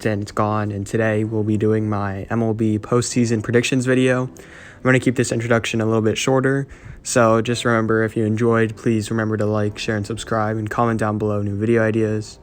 hesitant, it's gone, and today we'll be doing my MLB Postseason Predictions video. I'm going to keep this introduction a little bit shorter, so just remember, if you enjoyed, please remember to like, share, and subscribe, and comment down below new video ideas.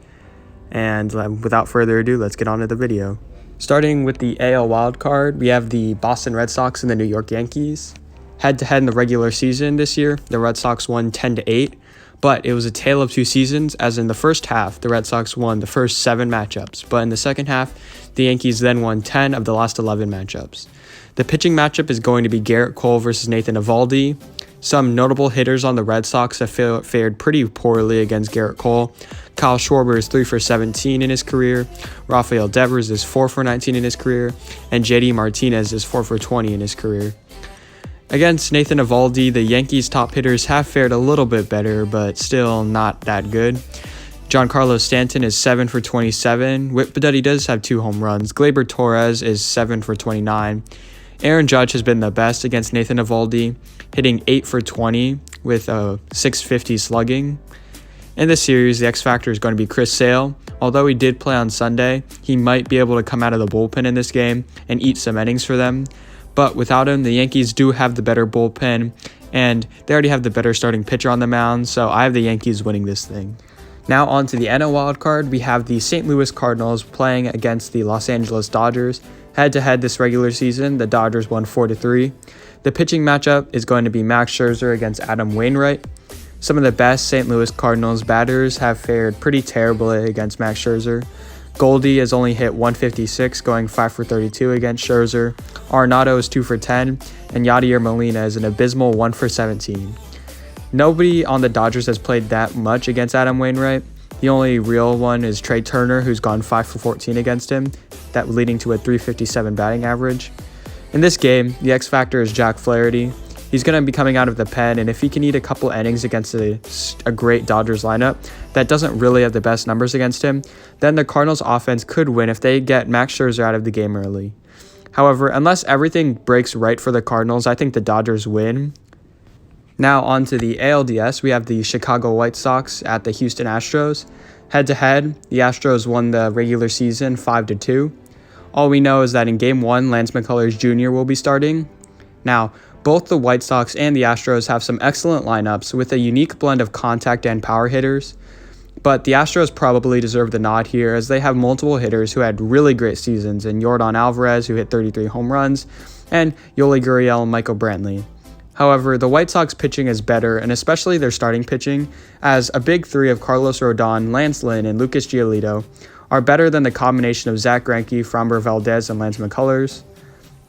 And without further ado, let's get on to the video. Starting with the AL wildcard, we have the Boston Red Sox and the New York Yankees. Head-to-head in the regular season this year, the Red Sox won 10-8, but it was a tale of two seasons, as in the first half, the Red Sox won the first 7 matchups, but in the second half, the Yankees then won 10 of the last 11 matchups. The pitching matchup is going to be Gerrit Cole versus Nathan Eovaldi. Some notable hitters on the Red Sox have fared pretty poorly against Gerrit Cole. Kyle Schwarber is 3 for 17 in his career, Rafael Devers is 4 for 19 in his career, and JD Martinez is 4 for 20 in his career. Against Nathan Eovaldi, the Yankees' top hitters have fared a little bit better, but still not that good. Giancarlo Stanton is 7 for 27, but he does have 2 home runs. Gleyber Torres is 7 for 29. Aaron Judge has been the best against Nathan Eovaldi, hitting 8 for 20 with a .650 slugging. In this series, the X factor is going to be Chris Sale. Although he did play on Sunday, he might be able to come out of the bullpen in this game and eat some innings for them. But without him, the Yankees do have the better bullpen, and they already have the better starting pitcher on the mound, so I have the Yankees winning this thing. Now on to the NL wildcard, we have the St. Louis Cardinals playing against the Los Angeles Dodgers. Head-to-head this regular season, the Dodgers won 4-3. The pitching matchup is going to be Max Scherzer against Adam Wainwright. Some of the best St. Louis Cardinals batters have fared pretty terribly against Max Scherzer. Goldie has only hit 156, going 5 for 32 against Scherzer. Arenado is 2 for 10, and Yadier Molina is an abysmal 1 for 17. Nobody on the Dodgers has played that much against Adam Wainwright. The only real one is Trey Turner, who's gone 5 for 14 against him, that leading to a .357 batting average. In this game, the X factor is Jack Flaherty. He's going to be coming out of the pen, and if he can eat a couple innings against a great Dodgers lineup that doesn't really have the best numbers against him, then the Cardinals offense could win if they get Max Scherzer out of the game early. However, unless everything breaks right for the Cardinals, I think the Dodgers win. Now on to the ALDS, we have the Chicago White Sox at the Houston Astros. Head-to-head, the Astros won the regular season 5-2. All we know is that in Game 1, Lance McCullers Jr. will be starting. Now, both the White Sox and the Astros have some excellent lineups with a unique blend of contact and power hitters, but the Astros probably deserve the nod here as they have multiple hitters who had really great seasons in Yordan Alvarez, who hit 33 home runs, and Yoli Gurriel and Michael Brantley. However, the White Sox pitching is better, and especially their starting pitching, as a big three of Carlos Rodon, Lance Lynn, and Lucas Giolito are better than the combination of Zach Greinke, Framber Valdez, and Lance McCullers.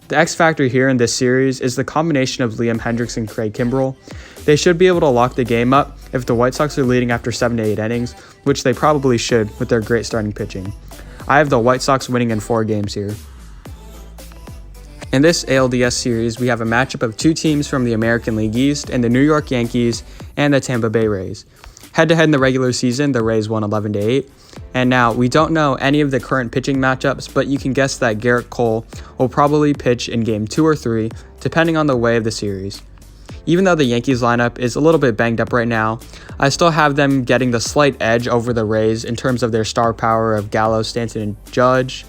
The X factor here in this series is the combination of Liam Hendriks and Craig Kimbrell. They should be able to lock the game up if the White Sox are leading after 7 to 8 innings, which they probably should with their great starting pitching. I have the White Sox winning in 4 games here. In this ALDS series, we have a matchup of 2 teams from the American League East, and the New York Yankees and the Tampa Bay Rays. Head-to-head in the regular season, the Rays won 11-8. And now, we don't know any of the current pitching matchups, but you can guess that Gerrit Cole will probably pitch in Game 2 or 3, depending on the way of the series. Even though the Yankees lineup is a little bit banged up right now, I still have them getting the slight edge over the Rays in terms of their star power of Gallo, Stanton, and Judge,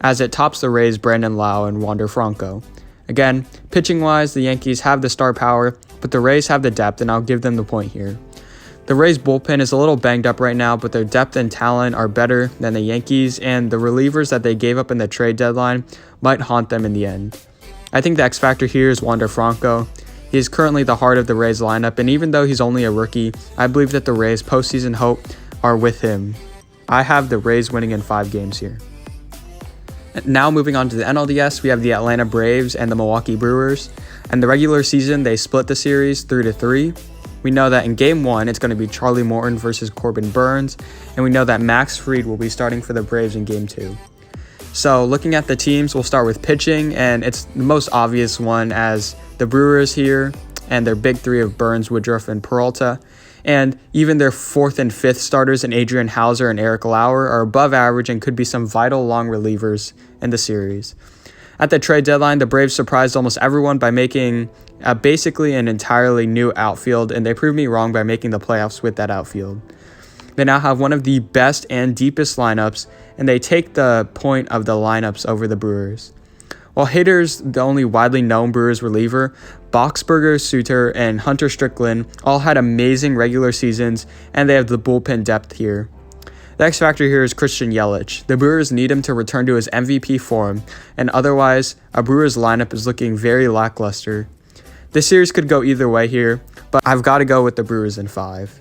as it tops the Rays' Brandon Lau and Wander Franco. Again, pitching-wise, the Yankees have the star power, but the Rays have the depth, and I'll give them the point here. The Rays' bullpen is a little banged up right now, but their depth and talent are better than the Yankees, and the relievers that they gave up in the trade deadline might haunt them in the end. I think the X factor here is Wander Franco. He is currently the heart of the Rays lineup, and even though he's only a rookie, I believe that the Rays' postseason hope are with him. I have the Rays winning in 5 games here. Now moving on to the NLDS, we have the Atlanta Braves and the Milwaukee Brewers. In the regular season, they split the series 3-3. We know that in Game 1, it's going to be Charlie Morton versus Corbin Burns, and we know that Max Fried will be starting for the Braves in Game 2. So looking at the teams, we'll start with pitching, and it's the most obvious one as the Brewers here, and their big three of Burns, Woodruff, and Peralta. And even their 4th and 5th starters in Adrian Hauser and Eric Lauer are above average and could be some vital long relievers in the series. At the trade deadline, the Braves surprised almost everyone by making basically an entirely new outfield, and they proved me wrong by making the playoffs with that outfield. They now have one of the best and deepest lineups and they take the point of the lineups over the Brewers. While hitters, the only widely known Brewers reliever, Boxberger, Suter, and Hunter Strickland all had amazing regular seasons, and they have the bullpen depth here. The X factor here is Christian Yelich. The Brewers need him to return to his MVP form, and otherwise, a Brewers lineup is looking very lackluster. This series could go either way here, but I've got to go with the Brewers in 5.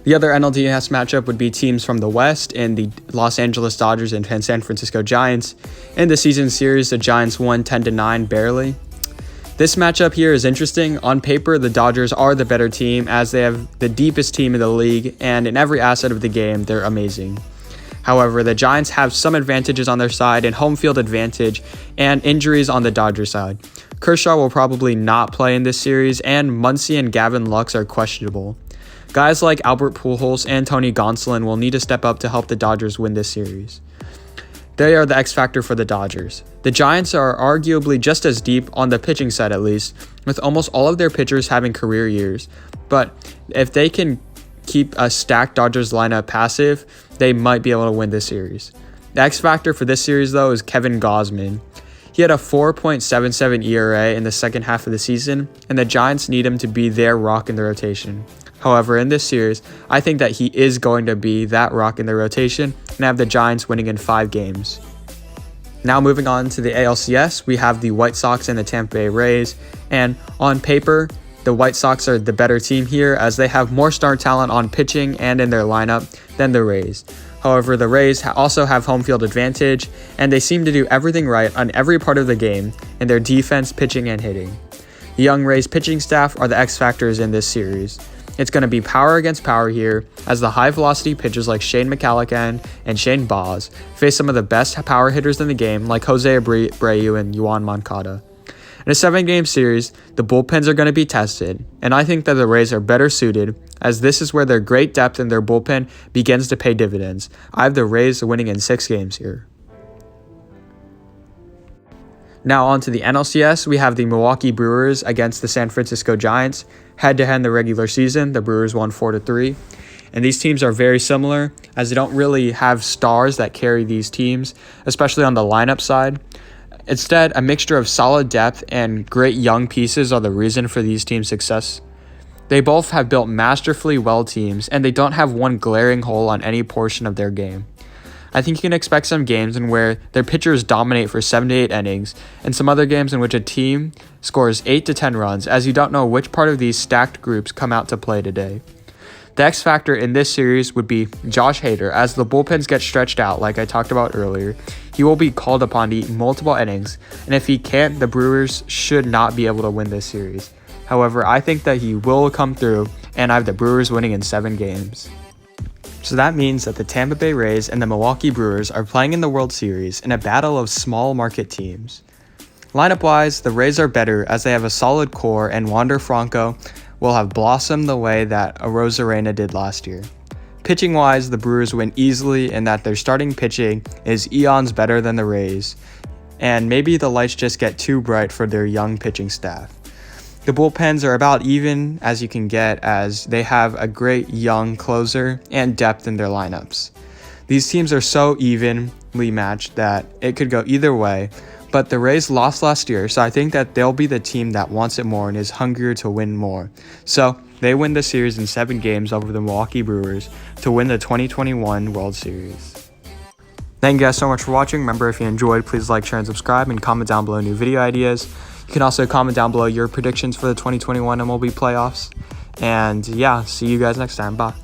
The other NLDS matchup would be teams from the West in the Los Angeles Dodgers and San Francisco Giants. In the season series, the Giants won 10-9 barely. This matchup here is interesting. On paper, the Dodgers are the better team as they have the deepest team in the league, and in every asset of the game, they're amazing. However, the Giants have some advantages on their side and home field advantage and injuries on the Dodgers side. Kershaw will probably not play in this series, and Muncy and Gavin Lux are questionable. Guys like Albert Pujols and Tony Gonsolin will need to step up to help the Dodgers win this series. They are the X factor for the Dodgers. The Giants are arguably just as deep on the pitching side at least, with almost all of their pitchers having career years. But if they can keep a stacked Dodgers lineup passive, they might be able to win this series. The X factor for this series though is Kevin Gausman. He had a 4.77 ERA in the second half of the season, and the Giants need him to be their rock in the rotation. However, in this series, I think that he is going to be that rock in the rotation and have the Giants winning in 5 games. Now moving on to the ALCS, we have the White Sox and the Tampa Bay Rays, and on paper, the White Sox are the better team here as they have more star talent on pitching and in their lineup than the Rays. However, the Rays also have home field advantage, and they seem to do everything right on every part of the game in their defense, pitching, and hitting. The young Rays pitching staff are the X factors in this series. It's going to be power against power here as the high-velocity pitchers like Shane McClanahan and Shane Baz face some of the best power hitters in the game like Jose Abreu and Yoan Moncada. In a 7-game series, the bullpens are going to be tested, and I think that the Rays are better suited as this is where their great depth in their bullpen begins to pay dividends. I have the Rays winning in 6 games here. Now on to the NLCS, we have the Milwaukee Brewers against the San Francisco Giants. Head-to-head in the regular season, the Brewers won 4-3. And these teams are very similar as they don't really have stars that carry these teams, especially on the lineup side. Instead, a mixture of solid depth and great young pieces are the reason for these teams' success. They both have built masterfully well teams, and they don't have one glaring hole on any portion of their game. I think you can expect some games in where their pitchers dominate for 7 to 8 innings, and some other games in which a team scores 8 to 10 runs, as you don't know which part of these stacked groups come out to play today. The X factor in this series would be Josh Hader. As the bullpens get stretched out, like I talked about earlier, he will be called upon to eat multiple innings, and if he can't, the Brewers should not be able to win this series. However, I think that he will come through, and I have the Brewers winning in 7 games. So that means that the Tampa Bay Rays and the Milwaukee Brewers are playing in the World Series in a battle of small market teams. Lineup-wise, the Rays are better as they have a solid core, and Wander Franco will have blossomed the way that Arozarena did last year. Pitching-wise, the Brewers win easily in that their starting pitching is eons better than the Rays, and maybe the lights just get too bright for their young pitching staff. The bullpens are about even as you can get as they have a great young closer and depth in their lineups. These teams are so evenly matched that it could go either way, but the Rays lost last year, so I think that they'll be the team that wants it more and is hungrier to win more. So they win the series in 7 games over the Milwaukee Brewers to win the 2021 World Series. Thank you guys so much for watching. Remember, if you enjoyed, please like, share, and subscribe, and comment down below new video ideas. You can also comment down below your predictions for the 2021 MLB playoffs. And yeah, see you guys next time. Bye.